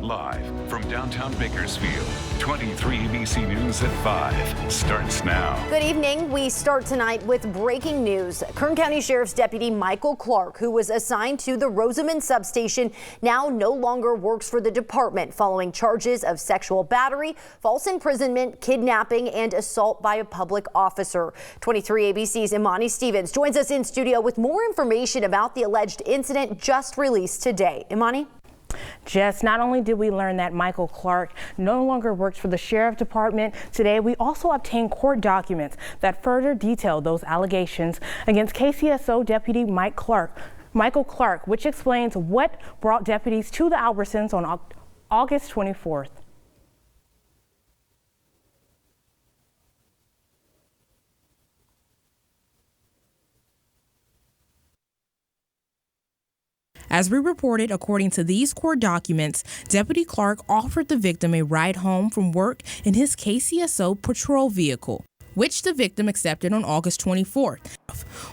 Live from downtown Bakersfield, 23 ABC News at 5 starts now. Good evening. We start tonight with breaking news. Kern County Sheriff's Deputy Michael Clark, who was assigned to the Rosamond substation, now no longer works for the department following charges of sexual battery, false imprisonment, kidnapping, and assault by a public officer. 23 ABC's Imani Stevens joins us in studio with more information about the alleged incident just released today. Imani? Jess, not only did we learn that Michael Clark no longer works for the Sheriff Department today, we also obtained court documents that further detail those allegations against KCSO Deputy Michael Clark, which explains what brought deputies to the Albertsons on August 24th. As we reported, according to these court documents, Deputy Clark offered the victim a ride home from work in his KCSO patrol vehicle, which the victim accepted on August 24th.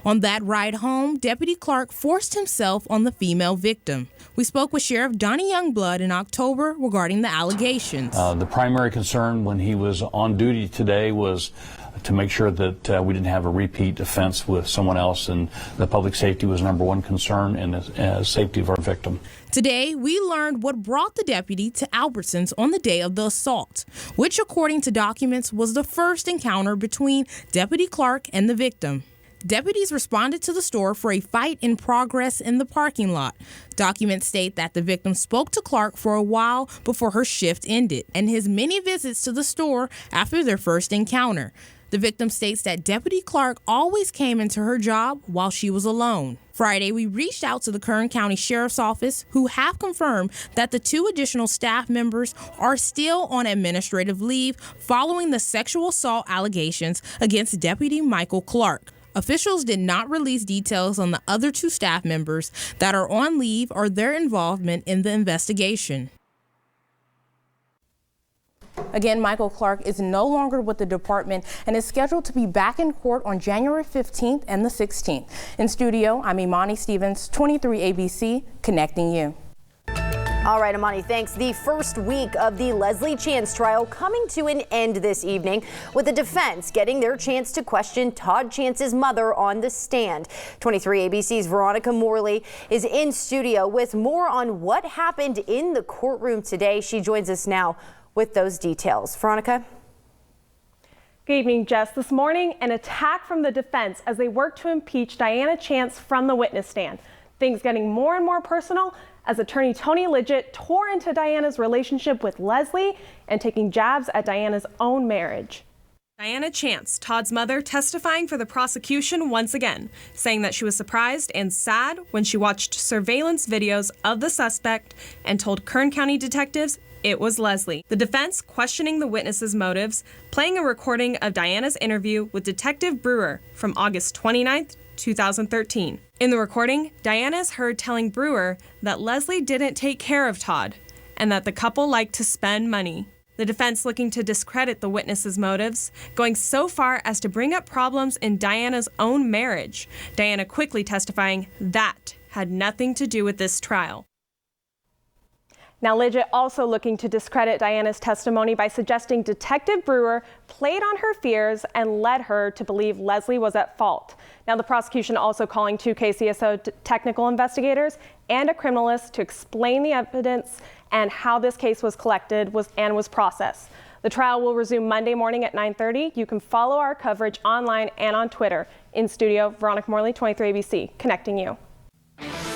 On that ride home, Deputy Clark forced himself on the female victim. We spoke with Sheriff Donnie Youngblood in October regarding the allegations. The primary concern when he was on duty today was to make sure that we didn't have a repeat offense with someone else, and the public safety was number one concern, and the safety of our victim. Today, we learned what brought the deputy to Albertsons on the day of the assault, which, according to documents, was the first encounter between Deputy Clark and the victim. Deputies responded to the store for a fight in progress in the parking lot. Documents state that the victim spoke to Clark for a while before her shift ended and his many visits to the store after their first encounter. The victim states that Deputy Clark always came into her job while she was alone. Friday, we reached out to the Kern County Sheriff's Office, who have confirmed that the 2 additional staff members are still on administrative leave following the sexual assault allegations against Deputy Michael Clark. Officials did not release details on the other 2 staff members that are on leave or their involvement in the investigation. Again, Michael Clark is no longer with the department and is scheduled to be back in court on January 15th and the 16th. In studio, I'm Imani Stevens, 23 ABC, connecting you. All right, Imani, thanks. The first week of the Leslie Chance trial coming to an end this evening, with the defense getting their chance to question Todd Chance's mother on the stand. 23 ABC's Veronica Morley is in studio with more on what happened in the courtroom today. She joins us now with those details. Veronica? Good evening, Jess. This morning, an attack from the defense as they work to impeach Diana Chance from the witness stand. Things getting more and more personal as attorney Tony Lidgett tore into Diana's relationship with Leslie and taking jabs at Diana's own marriage. Diana Chance, Todd's mother, testifying for the prosecution once again, saying that she was surprised and sad when she watched surveillance videos of the suspect and told Kern County detectives it was Leslie. The defense questioning the witness's motives, playing a recording of Diana's interview with Detective Brewer from August 29th, 2013. In the recording, Diana is heard telling Brewer that Leslie didn't take care of Todd and that the couple liked to spend money. The defense looking to discredit the witness's motives, going so far as to bring up problems in Diana's own marriage. Diana quickly testifying that had nothing to do with this trial. Now, Lidgett also looking to discredit Diana's testimony by suggesting Detective Brewer played on her fears and led her to believe Leslie was at fault. Now, the prosecution also calling 2 KCSO technical investigators and a criminalist to explain the evidence and how this case was collected and was processed. The trial will resume Monday morning at 9:30. You can follow our coverage online and on Twitter. In studio, Veronica Morley, 23 ABC, connecting you.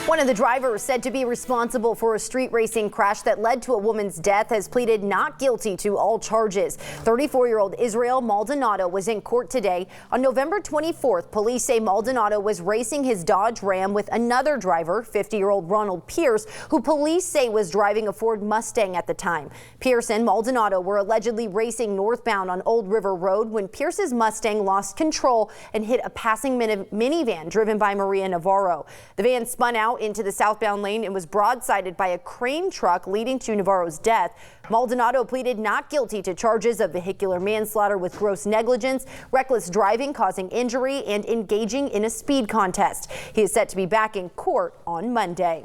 One of the drivers said to be responsible for a street racing crash that led to a woman's death has pleaded not guilty to all charges. 34-year-old Israel Maldonado was in court today. On November 24th, police say Maldonado was racing his Dodge Ram with another driver, 50-year-old Ronald Pierce, who police say was driving a Ford Mustang at the time. Pierce and Maldonado were allegedly racing northbound on Old River Road when Pierce's Mustang lost control and hit a passing minivan driven by Maria Navarro. The van spun out into the southbound lane and was broadsided by a crane truck, leading to Navarro's death. Maldonado pleaded not guilty to charges of vehicular manslaughter with gross negligence, reckless driving causing injury, and engaging in a speed contest. He is set to be back in court on Monday.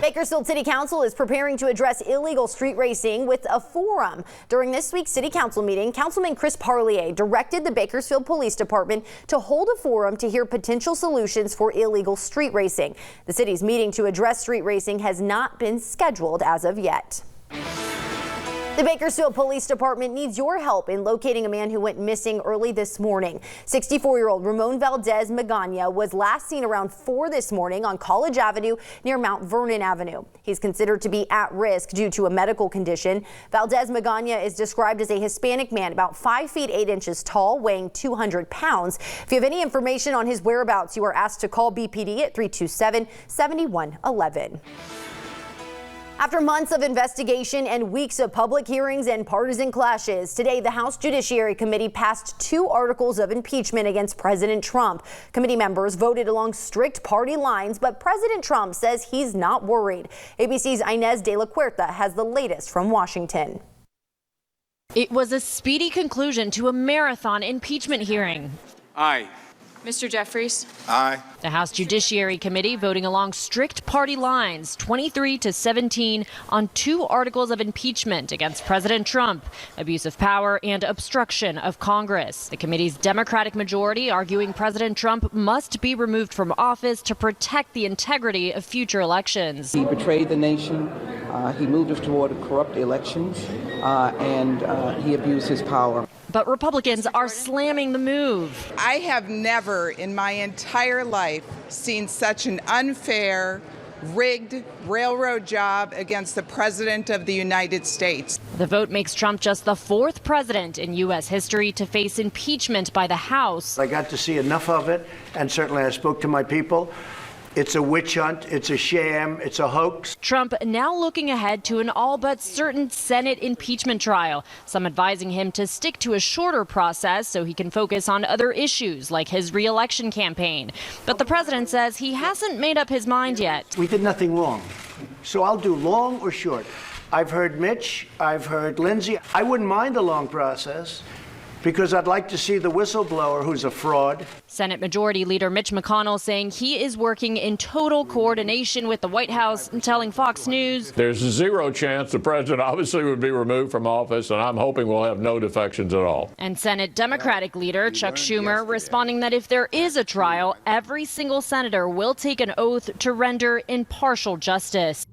Bakersfield City Council is preparing to address illegal street racing with a forum. During this week's City Council meeting, Councilman Chris Parlier directed the Bakersfield Police Department to hold a forum to hear potential solutions for illegal street racing. The city's meeting to address street racing has not been scheduled as of yet. The Bakersfield Police Department needs your help in locating a man who went missing early this morning. 64-year-old Ramon Valdez Magana was last seen around 4 this morning on College Avenue near Mount Vernon Avenue. He's considered to be at risk due to a medical condition. Valdez Magana is described as a Hispanic man about 5 feet 8 inches tall, weighing 200 pounds. If you have any information on his whereabouts, you are asked to call BPD at 327-7111. After months of investigation and weeks of public hearings and partisan clashes, today the House Judiciary Committee passed 2 articles of impeachment against President Trump. Committee members voted along strict party lines, but President Trump says he's not worried. ABC's Inez de la Huerta has the latest from Washington. It was a speedy conclusion to a marathon impeachment hearing. Aye. Mr. Jeffries? Aye. The House Judiciary Committee voting along strict party lines, 23-17, on 2 articles of impeachment against President Trump, abuse of power and obstruction of Congress. The committee's Democratic majority arguing President Trump must be removed from office to protect the integrity of future elections. He betrayed the nation. He moved us toward corrupt elections, and he abused his power. But Republicans are slamming the move. I have never in my entire life seen such an unfair, rigged railroad job against the President of the United States. The vote makes Trump just the 4th president in U.S. history to face impeachment by the House. I got to see enough of it, and certainly I spoke to my people. It's a witch hunt, it's a sham, it's a hoax. Trump now looking ahead to an all but certain Senate impeachment trial, some advising him to stick to a shorter process so he can focus on other issues like his re-election campaign. But the president says he hasn't made up his mind yet. We did nothing wrong, so I'll do long or short. I've heard Mitch, I've heard Lindsey. I wouldn't mind a long process, because I'd like to see the whistleblower who's a fraud. Senate Majority Leader Mitch McConnell saying he is working in total coordination with the White House and telling Fox News there's a 0 chance the president obviously would be removed from office, and I'm hoping we'll have no defections at all. And Senate Democratic Leader Chuck Schumer responding that if there is a trial, every single senator will take an oath to render impartial justice.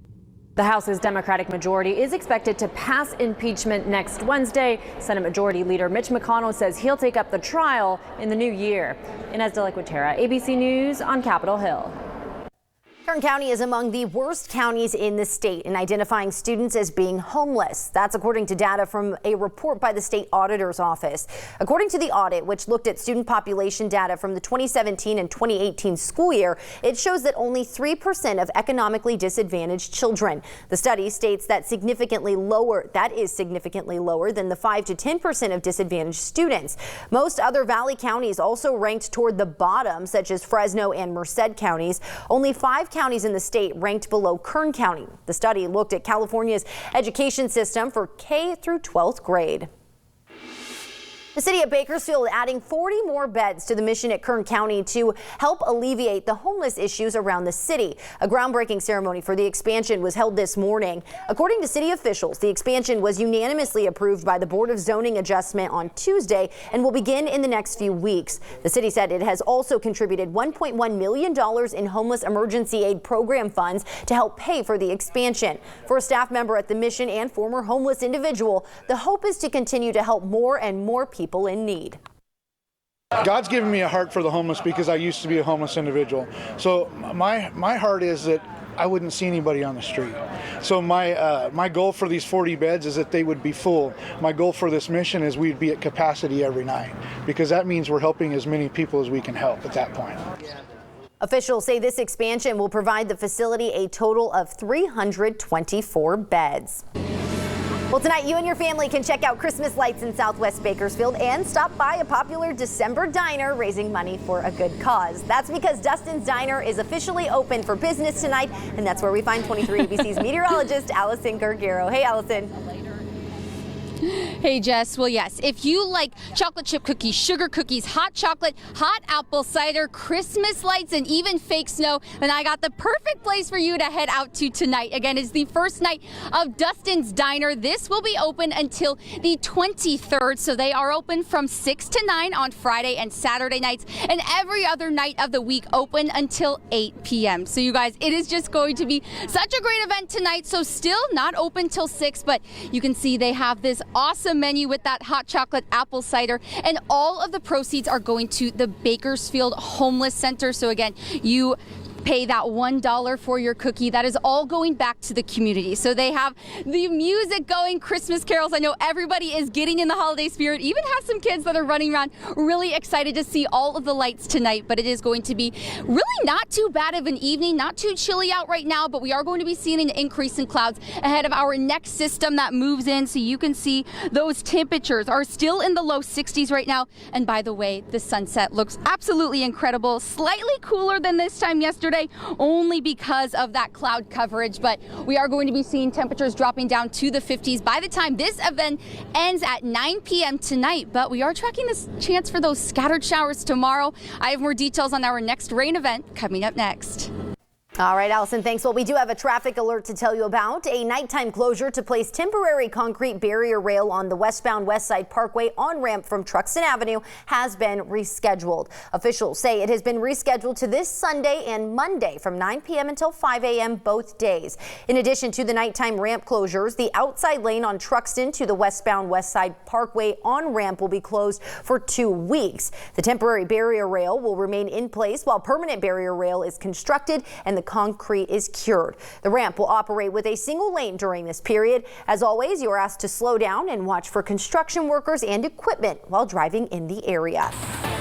The House's Democratic majority is expected to pass impeachment next Wednesday. Senate Majority Leader Mitch McConnell says he'll take up the trial in the new year. Inez de la Huerta, ABC News on Capitol Hill. Kern County is among the worst counties in the state in identifying students as being homeless. That's according to data from a report by the state auditor's office. According to the audit, which looked at student population data from the 2017 and 2018 school year, it shows that only 3% of economically disadvantaged children. The study states that is significantly lower than the 5 to 10% of disadvantaged students. Most other Valley counties also ranked toward the bottom, such as Fresno and Merced counties. Only 5 counties in the state ranked below Kern County. The study looked at California's education system for K through 12th grade. The city of Bakersfield adding 40 more beds to the mission at Kern County to help alleviate the homeless issues around the city. A groundbreaking ceremony for the expansion was held this morning. According to city officials, the expansion was unanimously approved by the Board of Zoning Adjustment on Tuesday and will begin in the next few weeks. The city said it has also contributed $1.1 million in homeless emergency aid program funds to help pay for the expansion. For a staff member at the mission and former homeless individual, the hope is to continue to help more and more people in need. God's given me a heart for the homeless because I used to be a homeless individual. So my heart is that I wouldn't see anybody on the street. So my goal for these 40 beds is that they would be full. My goal for this mission is we'd be at capacity every night, because that means we're helping as many people as we can help at that point. Officials say this expansion will provide the facility a total of 324 beds. Well, tonight you and your family can check out Christmas lights in Southwest Bakersfield and stop by a popular December diner raising money for a good cause. That's because Dustin's Diner is officially open for business tonight, and that's where we find 23 ABC's meteorologist Allison Gargaro. Hey, Allison. Hey Jess, well yes, if you like chocolate chip cookies, sugar cookies, hot chocolate, hot apple cider, Christmas lights, and even fake snow, then I got the perfect place for you to head out to tonight. Again, it's the first night of Dustin's Diner. This will be open until the 23rd, so they are open from 6 to 9 on Friday and Saturday nights, and every other night of the week open until 8 p.m. So you guys, it is just going to be such a great event tonight. So still not open till 6, but you can see they have this awesome menu with that hot chocolate apple cider, and all of the proceeds are going to the Bakersfield Homeless Center. So again, you pay that $1 for your cookie. That is all going back to the community. So they have the music going, Christmas carols. I know everybody is getting in the holiday spirit, even have some kids that are running around really excited to see all of the lights tonight. But it is going to be really not too bad of an evening, not too chilly out right now, but we are going to be seeing an increase in clouds ahead of our next system that moves in. So you can see those temperatures are still in the low 60s right now. And by the way, the sunset looks absolutely incredible, slightly cooler than this time yesterday, only because of that cloud coverage, but we are going to be seeing temperatures dropping down to the 50s by the time this event ends at 9 p.m. tonight. But we are tracking this chance for those scattered showers tomorrow. I have more details on our next rain event coming up next. All right, Allison, thanks. Well, we do have a traffic alert to tell you about. A nighttime closure to place temporary concrete barrier rail on the westbound West Side Parkway on-ramp from Truxtun Avenue has been rescheduled. Officials say it has been rescheduled to this Sunday and Monday from 9 p.m. until 5 a.m. both days. In addition to the nighttime ramp closures, the outside lane on Truxtun to the westbound West Side Parkway on-ramp will be closed for 2 weeks. The temporary barrier rail will remain in place while permanent barrier rail is constructed and the concrete is cured. The ramp will operate with a single lane during this period. As always, you are asked to slow down and watch for construction workers and equipment while driving in the area.